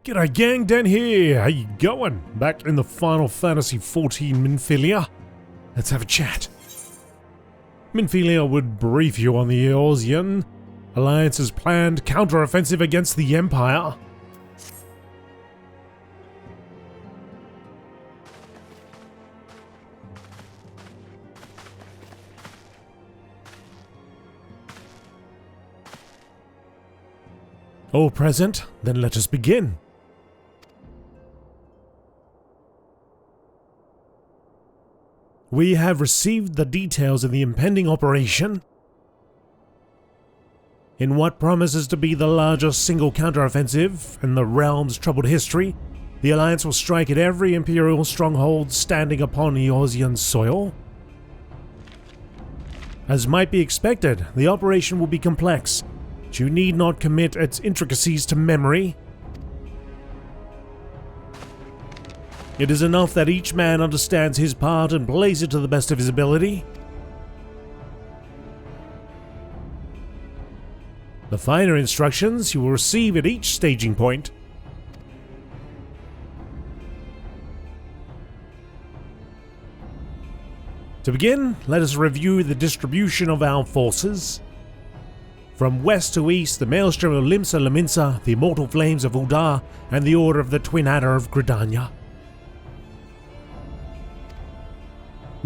G'day gang, Dan here, how you going? Back in the Final Fantasy XIV Minfilia. Let's have a chat. Minfilia would brief you on the Eorzean Alliance's planned counter-offensive against the Empire. All present? Then let us begin. We have received the details of the impending operation. In what promises to be the largest single counteroffensive in the realm's troubled history, the Alliance will strike at every Imperial stronghold standing upon Eorzean soil. As might be expected, the operation will be complex, but you need not commit its intricacies to memory. It is enough that each man understands his part and plays it to the best of his ability. The finer instructions you will receive at each staging point. To begin, let us review the distribution of our forces. From west to east, the Maelstrom of Limsa Lominsa, the Immortal Flames of Uldar, and the Order of the Twin Adder of Gridania.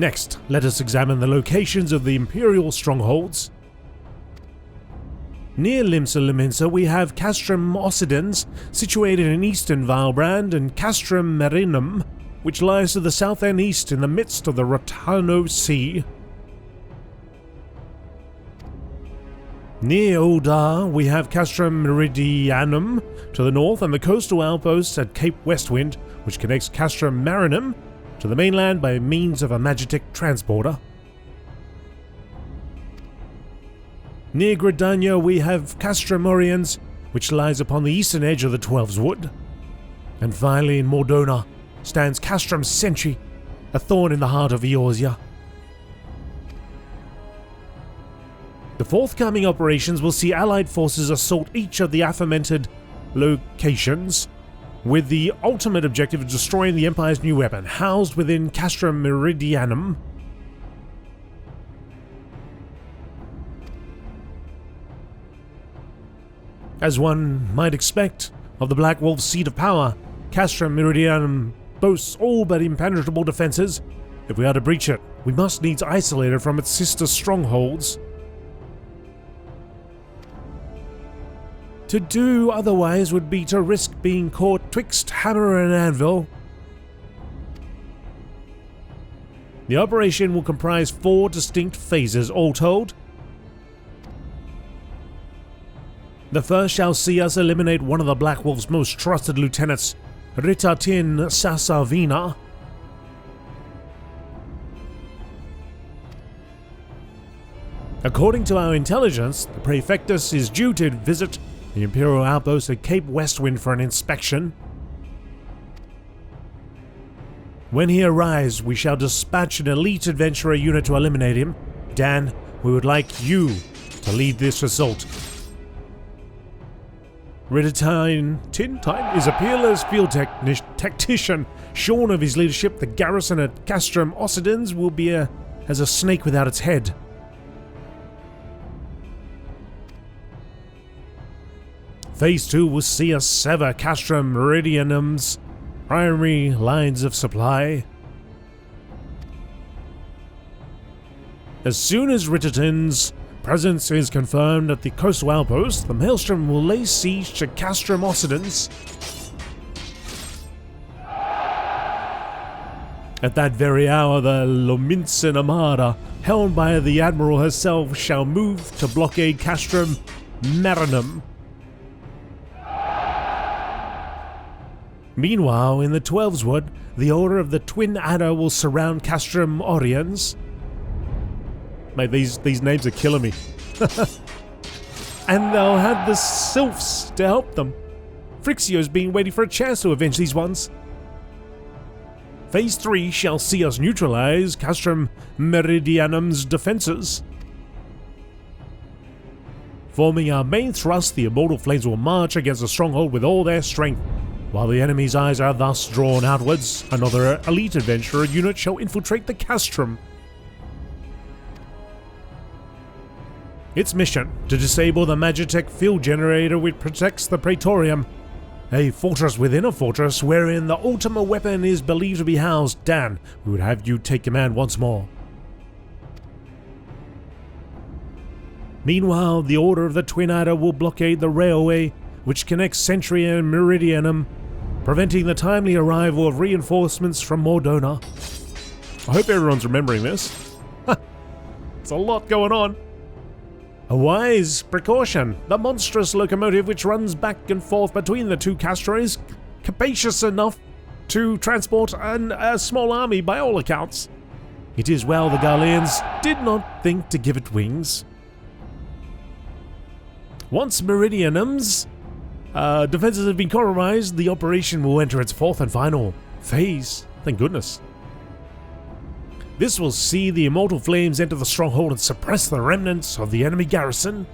Next, let us examine the locations of the Imperial strongholds. Near Limsa Lominsa we have Castrum Occidens, situated in eastern Valbrand, and Castrum Marinum, which lies to the south and east in the midst of the Rotano Sea. Near Uldar we have Castrum Meridianum to the north, and the coastal outposts at Cape Westwind, which connects Castrum Marinum to the mainland by means of a Magitek transporter. Near Gridania we have Castrum Oriens, which lies upon the eastern edge of the Twelves Wood. And finally in Mordona stands Castrum Sentry, a thorn in the heart of Eorzea. The forthcoming operations will see Allied forces assault each of the aforementioned locations, with the ultimate objective of destroying the Empire's new weapon, housed within Castrum Meridianum. As one might expect of the Black Wolf's seat of power, Castrum Meridianum boasts all but impenetrable defenses. If we are to breach it, we must needs isolate it from its sister strongholds. To do otherwise would be to risk being caught twixt hammer and anvil. The operation will comprise 4 distinct phases, all told. The first shall see us eliminate one of the Black Wolf's most trusted lieutenants, Ritatin Sasavina. According to our intelligence, the Praefectus is due to visit the Imperial outpost at Cape Westwind for an inspection. When he arrives, we shall dispatch an elite adventurer unit to eliminate him. Dan, we would like you to lead this assault. Riditine Tintine is a peerless field tactician. Shorn of his leadership, the garrison at Castrum Occidens will be as a snake without its head. Phase 2 will see us sever Castrum Meridianum's primary lines of supply. As soon as Rititin's presence is confirmed at the coastal outpost, the Maelstrom will lay siege to Castrum Occidens. At that very hour, the Lominsan Armada, held by the Admiral herself, shall move to blockade Castrum Marinum. Meanwhile, in the Twelves Wood, the Order of the Twin Adder will surround Castrum Oriens. Mate, these names are killing me. And they'll have the Sylphs to help them. Frixio's been waiting for a chance to avenge these ones. Phase 3 shall see us neutralize Castrum Meridianum's defenses. Forming our main thrust, the Immortal Flames will march against the stronghold with all their strength. While the enemy's eyes are thus drawn outwards, another elite adventurer unit shall infiltrate the castrum. Its mission, to disable the Magitech field generator which protects the Praetorium, a fortress within a fortress wherein the ultimate weapon is believed to be housed. Dan, we would have you take command once more. Meanwhile, the Order of the Twin Adder will blockade the railway which connects Century and Meridianum, preventing the timely arrival of reinforcements from Mordona. I hope everyone's remembering this. It's a lot going on. A wise precaution. The monstrous locomotive which runs back and forth between the two castra is capacious enough to transport a small army by all accounts. It is well the Garleans did not think to give it wings. Once Meridianum's defenses have been compromised, the operation will enter its fourth and final phase. Thank goodness. This will see the immortal flames enter the stronghold and suppress the remnants of the enemy garrison,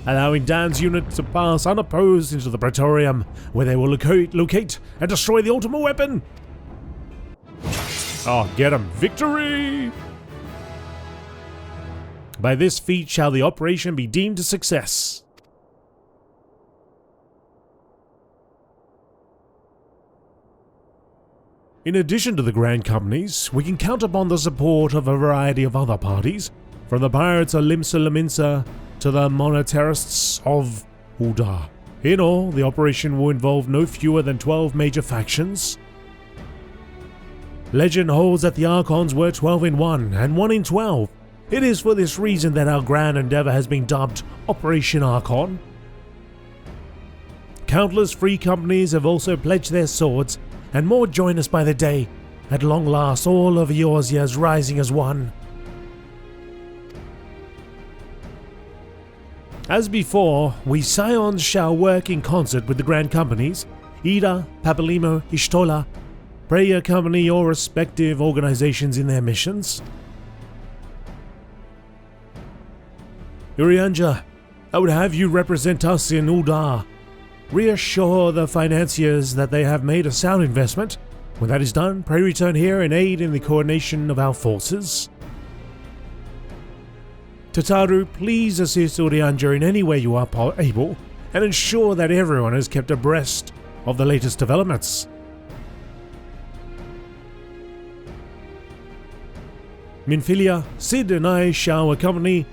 allowing Dan's unit to pass unopposed into the Praetorium, where they will locate and destroy the ultimate weapon. Oh, get him! Victory! By this feat shall the operation be deemed a success. In addition to the Grand Companies, we can count upon the support of a variety of other parties, from the pirates of Limsa Laminsa to the monetarists of Uldar. In all, the operation will involve no fewer than 12 major factions. Legend holds that the Archons were 12 in 1 and 1 in 12. It is for this reason that our grand endeavor has been dubbed Operation Archon. Countless free companies have also pledged their swords, and more join us by the day. At long last, all of Eorzea is rising as one. As before, we Scions shall work in concert with the Grand Companies, Ida, Papalimo, Ishtola. Pray accompany your respective organizations in their missions. Urianja, I would have you represent us in Uldar. Reassure the financiers that they have made a sound investment. When that is done, pray return here and aid in the coordination of our forces. Tataru, please assist Urianja in any way you are able, and ensure that everyone is kept abreast of the latest developments. Minfilia, Sid and I shall accompany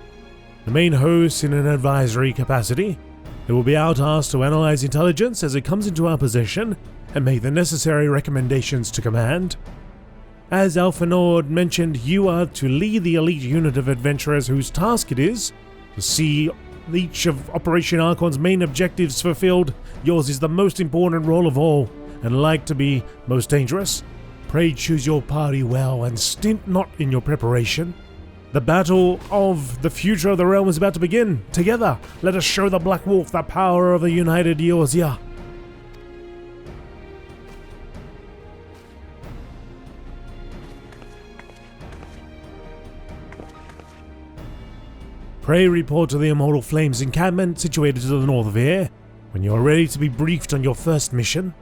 the main host in an advisory capacity. It will be our task to analyze intelligence as it comes into our possession and make the necessary recommendations to command. As Alphanord mentioned, you are to lead the elite unit of adventurers whose task it is to see each of Operation Archon's main objectives fulfilled. Yours is the most important role of all, and like to be most dangerous. Pray choose your party well and stint not in your preparation. The battle of the future of the realm is about to begin. Together, let us show the Black Wolf the power of the united Eorzea. Pray report to the Immortal Flames encampment situated to the north of here, when you are ready to be briefed on your first mission.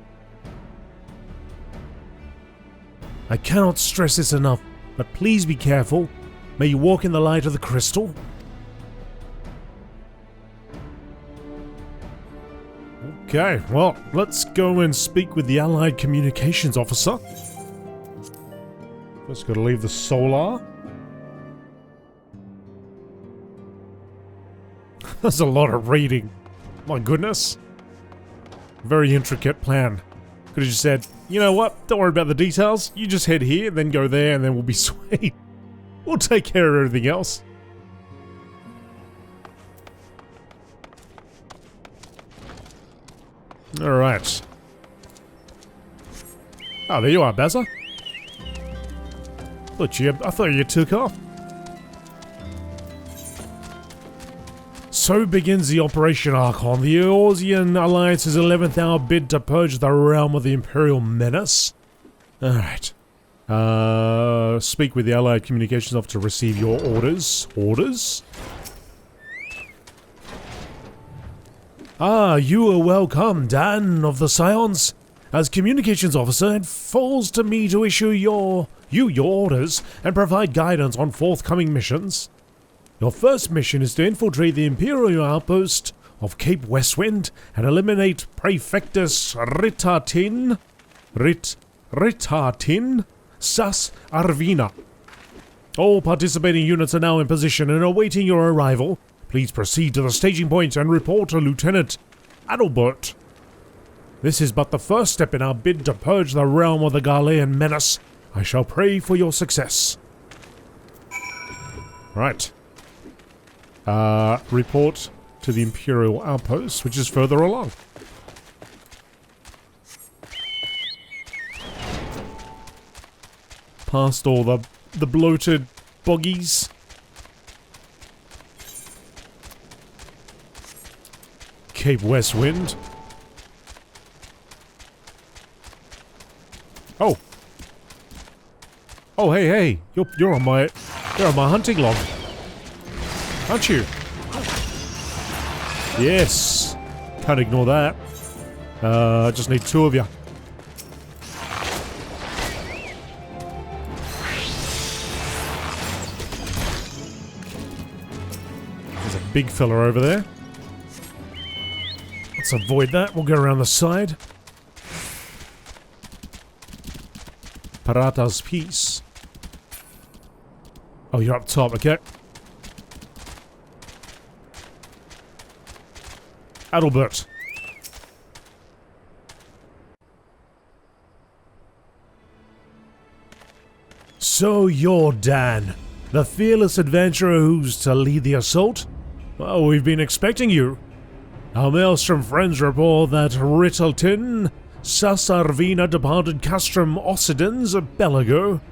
I cannot stress this enough, but please be careful. May you walk in the light of the crystal. Okay, well, let's go and speak with the Allied Communications Officer. First gotta leave the solar. That's a lot of reading. My goodness. Very intricate plan. Could have just said, you know what, don't worry about the details. You just head here, then go there, and then we'll be sweet. We'll take care of everything else. Alright. Oh, there you are, Bazza. I thought you took off. So begins the Operation Archon, the Eorzean Alliance's 11th hour bid to purge the realm of the Imperial menace. Alright. Speak with the Allied Communications Officer to receive your orders. Orders? Ah, you are welcome, Dan of the Scions. As communications officer, it falls to me to issue your orders and provide guidance on forthcoming missions. Your first mission is to infiltrate the Imperial outpost of Cape Westwind and eliminate Prefectus Ritatin Sas Arvina. All participating units are now in position and awaiting your arrival. Please proceed to the staging point and report to Lieutenant Adalbert. This is but the first step in our bid to purge the realm of the Galilean menace. I shall pray for your success. Right. Report to the Imperial outpost, which is further along. Past all the bloated boggies. Cape Westwind. Oh. Oh, hey. You're on my hunting log. Aren't you? Yes. Can't ignore that. I just need 2 of you. There's a big fella over there. Let's avoid that. We'll go around the side. Parata's piece. Oh, you're up top, okay. Adalbert. So you're Dan, the fearless adventurer who's to lead the assault? Well, we've been expecting you. Our Maelstrom friends report that Rittleton Sassarvina departed Castrum Occidens a bell ago.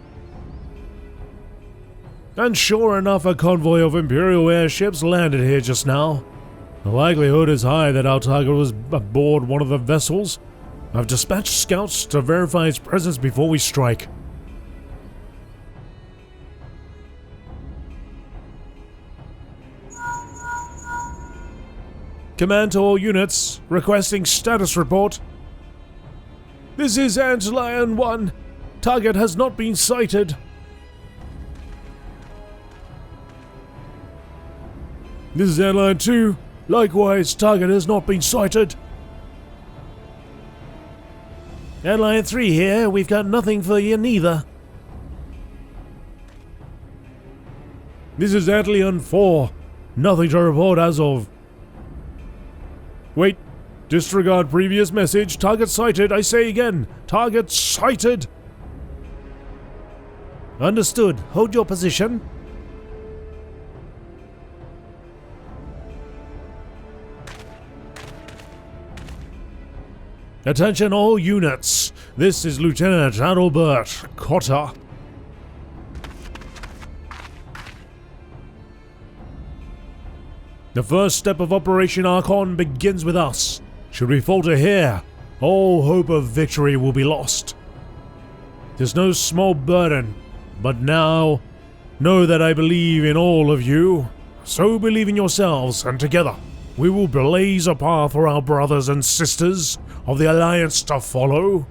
And sure enough, a convoy of Imperial airships landed here just now. The likelihood is high that our target was aboard one of the vessels. I've dispatched scouts to verify its presence before we strike. Command to all units, requesting status report. This is Antlion 1. Target has not been sighted. This is Antlion 2. Likewise, target has not been sighted. Antlion 3 here. We've got nothing for you neither. This is Antlion 4. Nothing to report as of. Wait. Disregard previous message. Target sighted. I say again. Target sighted. Understood. Hold your position. Attention all units. This is Lieutenant Adalbert Cotta. The first step of Operation Archon begins with us. Should we falter here, all hope of victory will be lost. There's no small burden, but now, know that I believe in all of you. So believe in yourselves, and together, we will blaze a path for our brothers and sisters of the Alliance to follow.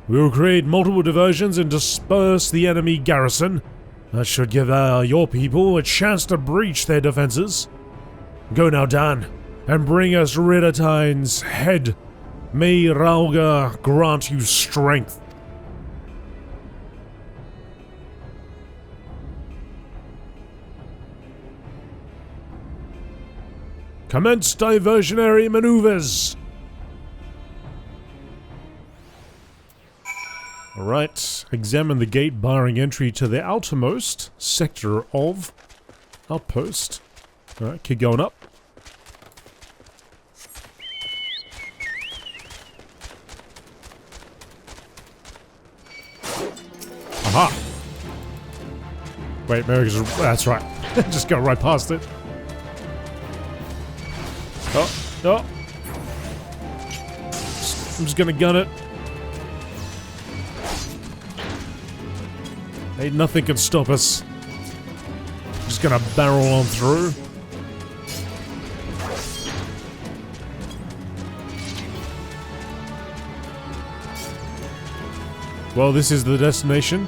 We will create multiple diversions and disperse the enemy garrison. That should give your people a chance to breach their defenses. Go now, Dan, and bring us Rittatine's head. May Rauga grant you strength. Commence diversionary maneuvers. Alright, examine the gate barring entry to the outermost sector of outpost. Alright, keep going up. Aha! Wait, maybe that's right. Just go right past it. Oh. I'm just gonna gun it. Hey, nothing can stop us. just gonna barrel on through. Well, this is the destination.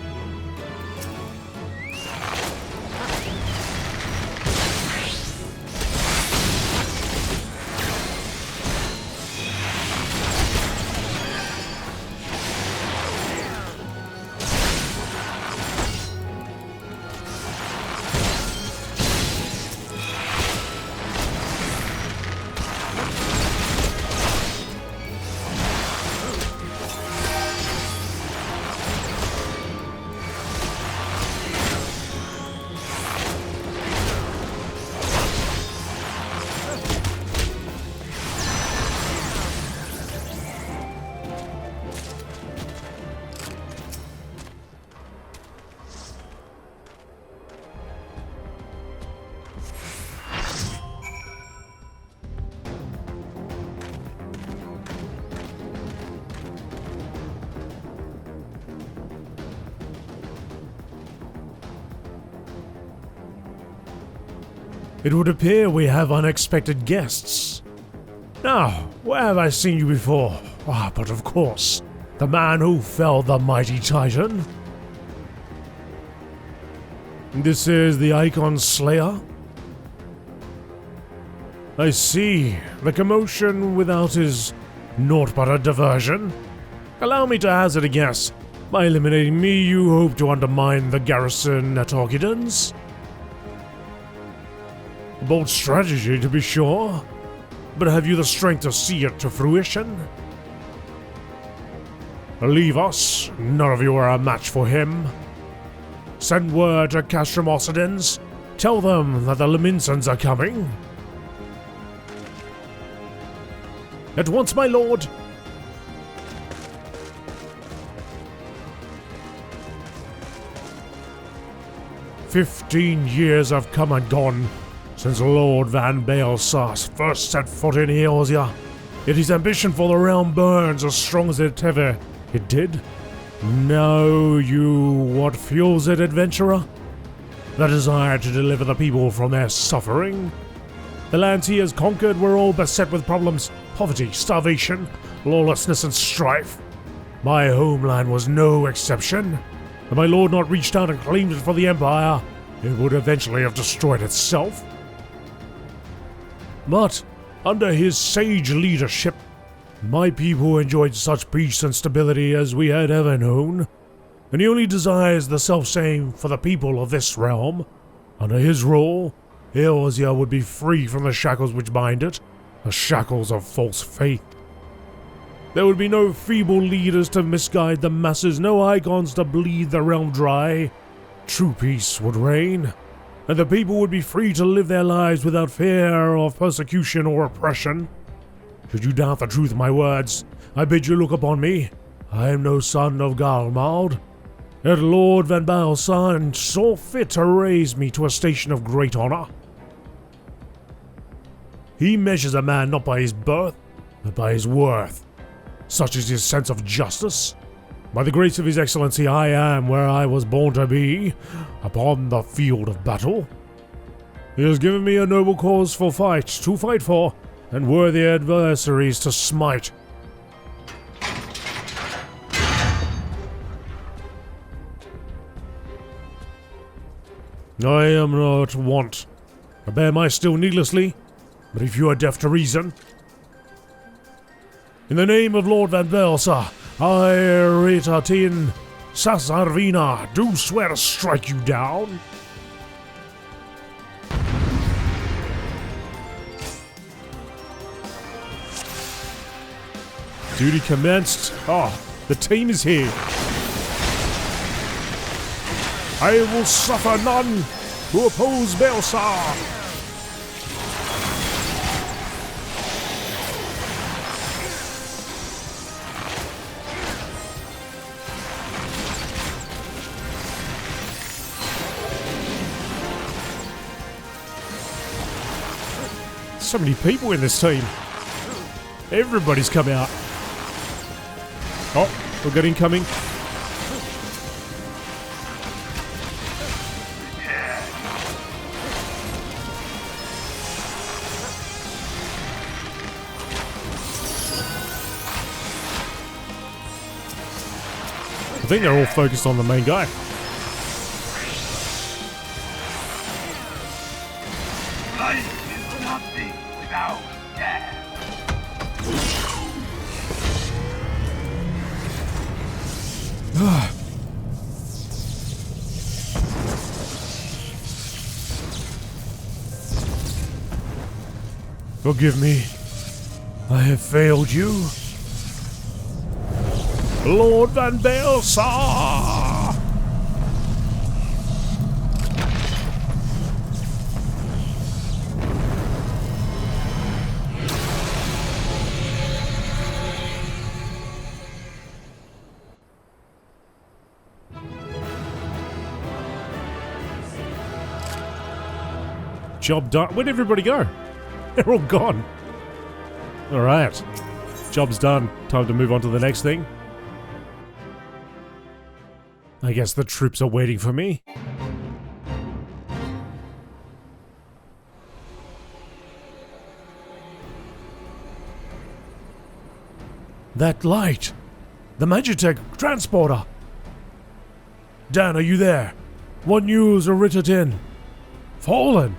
It would appear we have unexpected guests. Now, where have I seen you before? Ah, but of course, the man who felled the mighty Titan. This is the Archon Slayer? I see. The commotion without is naught but a diversion. Allow me to hazard a guess. By eliminating me, you hope to undermine the garrison at Orchidans? A bold strategy, to be sure. But have you the strength to see it to fruition? Leave us. None of you are a match for him. Send word to Castrum Orchidans. Tell them that the Leminsons are coming. At once, my lord. "15 years have come and gone since Lord Van Baelsar first set foot in Eorzea, yet his ambition for the realm burns as strong as it ever did. Know you what fuels it, adventurer? The desire to deliver the people from their suffering. The lands he has conquered were all beset with problems: poverty, starvation, lawlessness and strife. My homeland was no exception. Had my lord not reached out and claimed it for the Empire, it would eventually have destroyed itself. But, under his sage leadership, my people enjoyed such peace and stability as we had ever known, and he only desires the self-same for the people of this realm. Under his rule, Eorzea would be free from the shackles which bind it, the shackles of false faith. There would be no feeble leaders to misguide the masses, no icons to bleed the realm dry. True peace would reign, and the people would be free to live their lives without fear of persecution or oppression. Should you doubt the truth of my words, I bid you look upon me. I am no son of Galmald, yet Lord Van Baelsar saw fit to raise me to a station of great honor. He measures a man not by his birth, but by his worth. Such is his sense of justice. By the grace of His Excellency, I am where I was born to be, upon the field of battle. He has given me a noble cause to fight for, and worthy adversaries to smite. I am not wont to bear my steel needlessly, but if you are deaf to reason, in the name of Lord Van Baelsar, I, Ritatin Sasarvina, do swear to strike you down. Duty commenced. The team is here. I will suffer none who oppose Baelsar. So many people in this team. Everybody's come out. Oh, we've got incoming. think they're all focused on the main guy. Life is nothing without death. Forgive me. I have failed you. Lord Van Belsar! Job done. Where'd everybody go? They're all gone. Alright. Job's done. Time to move on to the next thing. I guess the troops are waiting for me. That light! The Magitech transporter! Dan, are you there? What news are written in? Fallen!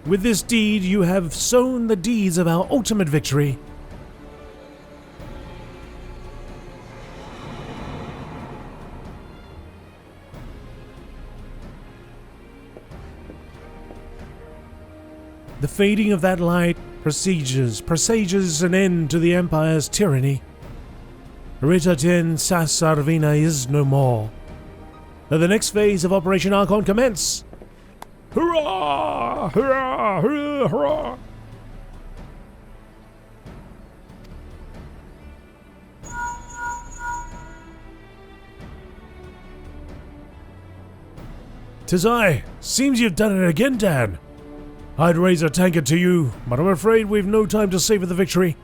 With this deed, you have sown the deeds of our ultimate victory. The fading of that light presages an end to the Empire's tyranny. Ritatin Sassarvina is no more. Let the next phase of Operation Archon commence! Hurrah! Hurrah! Hurrah! Hurrah! "'Tis I! Seems you've done it again, Dan! I'd raise a tankard to you, but I'm afraid we've no time to savor the victory.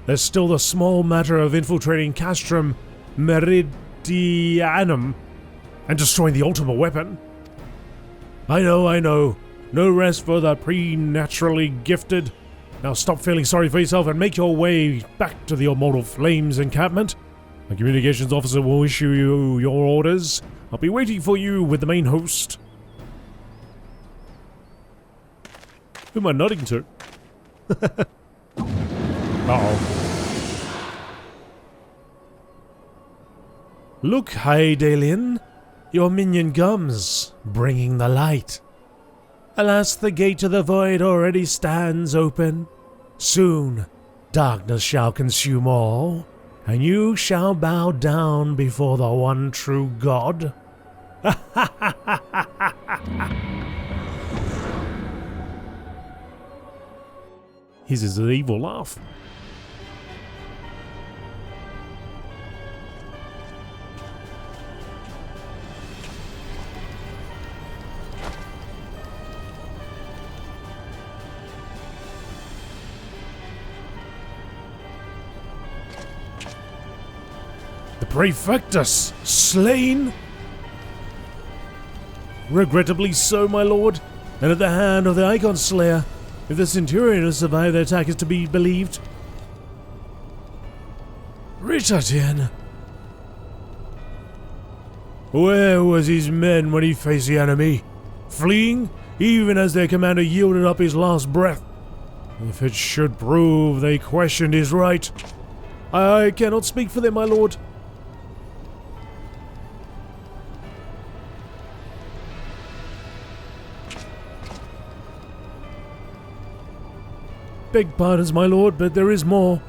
There's still the small matter of infiltrating Castrum Meridianum and destroying the ultimate weapon. I know. No rest for the preternaturally gifted. Now stop feeling sorry for yourself and make your way back to the Immortal Flames encampment. My communications officer will issue you your orders. I'll be waiting for you with the main host." Who am I nodding to? Uh-oh. "Look, Hydaelyn. Your minion comes, bringing the light. Alas, the gate to the void already stands open. Soon, darkness shall consume all, and you shall bow down before the one true God." His is an evil laugh. The Praefectus slain? Regrettably so, my lord, and at the hand of the Icon Slayer, if the Centurion has survived the attack is to be believed. Ritatin! Where was his men when he faced the enemy? Fleeing, even as their commander yielded up his last breath. If it should prove they questioned his right, I cannot speak for them, my lord. Beg pardons, my lord, but there is more.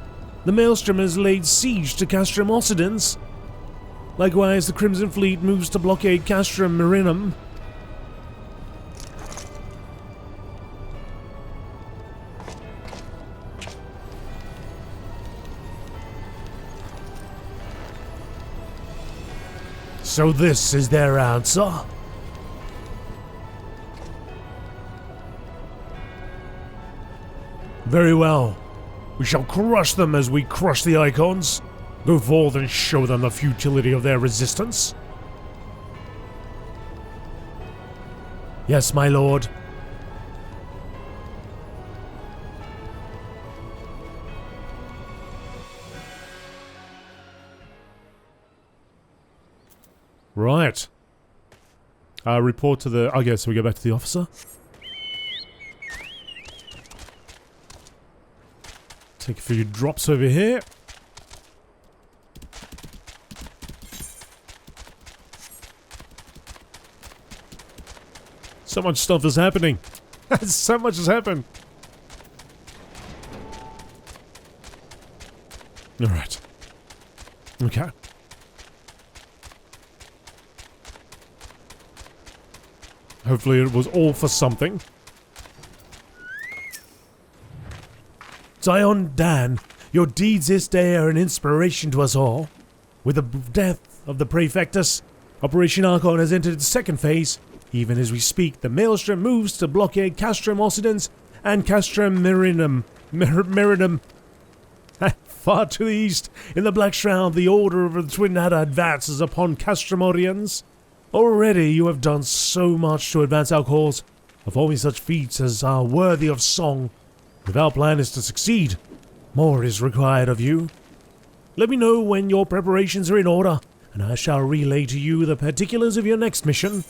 The Maelstrom has laid siege to Castrum Occidens. Likewise, the Crimson Fleet moves to blockade Castrum Marinum. So this is their answer? Very well. We shall crush them as we crush the Icons. Go forth and show them the futility of their resistance. Yes, my lord. Right. Report to the... Okay, so we go back to the officer. Take a few drops over here. So much stuff is happening. So much has happened. Alright. Okay. Hopefully it was all for something. GameolioDan, your deeds this day are an inspiration to us all. With the death of the Prefectus, Operation Archon has entered its second phase. Even as we speak, the Maelstrom moves to blockade Castrum Occidens and Castrum Meridum. Far to the east, in the Black Shroud, the Order of the Twin Adder advances upon Castrum Oriens. Already you have done so much to advance our cause, performing such feats as are worthy of song. If our plan is to succeed, more is required of you. Let me know when your preparations are in order, and I shall relay to you the particulars of your next mission.